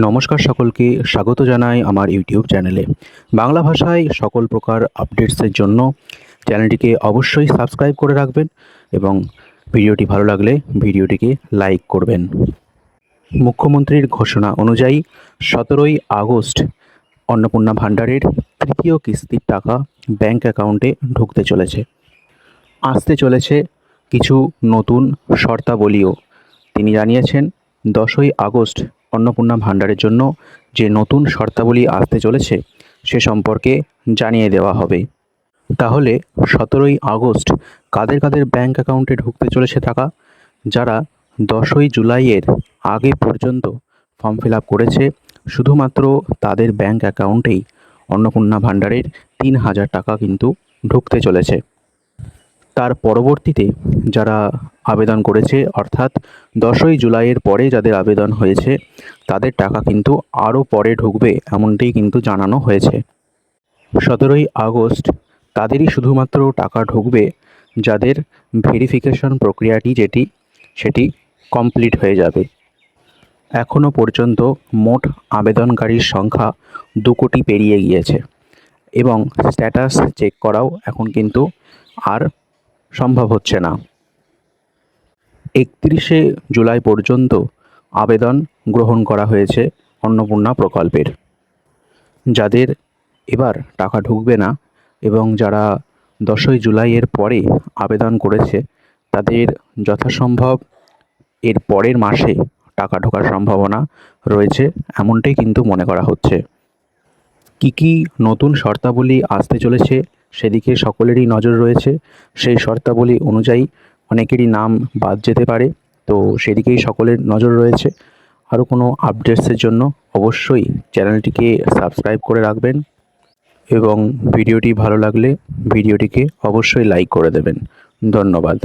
নমস্কার, সকলকে স্বাগত জানাই আমার ইউটিউব চ্যানেলে। বাংলা ভাষায় সকল প্রকার আপডেটসের জন্য চ্যানেলটিকে অবশ্যই সাবস্ক্রাইব করে রাখবেন এবং ভিডিওটি ভালো লাগলে ভিডিওটিকে লাইক করবেন। মুখ্যমন্ত্রীর ঘোষণা অনুযায়ী 17ই আগস্ট অন্নপূর্ণা ভাণ্ডারের তৃতীয় কিস্তির টাকা ব্যাংক অ্যাকাউন্টে ঢুকতে চলেছে। আসতে চলেছে কিছু নতুন শর্তাবলীও। তিনি জানিয়েছেন 10ই আগস্ট অন্নপূর্ণা ভাণ্ডারের জন্য যে নতুন শর্তাবলী আসতে চলেছে সে সম্পর্কে জানিয়ে দেওয়া হবে। তাহলে 17ই আগস্ট কাদের কাদের ব্যাংক অ্যাকাউন্টে ঢুকতে চলেছে টাকা? যারা 10ই জুলাইয়ের আগে পর্যন্ত ফর্ম ফিল আপ করেছে, শুধুমাত্র তাদের ব্যাংক অ্যাকাউন্টেই অন্নপূর্ণা ভাণ্ডারের 3,000 টাকা কিন্তু ঢুকতে চলেছে। তার পরবর্তীতে যারা আবেদন করেছে, অর্থাৎ 10ই জুলাইয়ের পরে যাদের আবেদন হয়েছে তাদের টাকা কিন্তু আরও পরে ঢুকবে, এমনটাই কিন্তু জানানো হয়েছে। 17ই আগস্ট তাদেরই শুধুমাত্র টাকা ঢুকবে যাদের ভেরিফিকেশন প্রক্রিয়াটি সেটি কমপ্লিট হয়ে যাবে। এখনও পর্যন্ত মোট আবেদনকারীর সংখ্যা 2 কোটি পেরিয়ে গিয়েছে এবং স্ট্যাটাস চেক করাও এখন কিন্তু আর সম্ভব হচ্ছে না। 31শে জুলাই পর্যন্ত আবেদন গ্রহণ করা হয়েছে অন্নপূর্ণা প্রকল্পের। যাদের এবার টাকা ঢুকবে না এবং যারা 10ই জুলাইয়ের পরে আবেদন করেছে তাদের যথাসম্ভব এর পরের মাসে টাকা ঢোকার সম্ভাবনা রয়েছে, এমনটাই কিন্তু মনে করা হচ্ছে। কী নতুন শর্তাবলী আসতে চলেছে সেদিকে সকলেরই নজর রয়েছে। সেই শর্তাবলী অনুযায়ী অনেকেরই নাম বাদ যেতে পারে, তো সেদিকেই সকলের নজর রয়েছে। আরও কোনো আপডেটসের জন্য অবশ্যই চ্যানেলটিকে সাবস্ক্রাইব করে রাখবেন এবং ভিডিওটি ভালো লাগলে ভিডিওটিকে অবশ্যই লাইক করে দেবেন। ধন্যবাদ।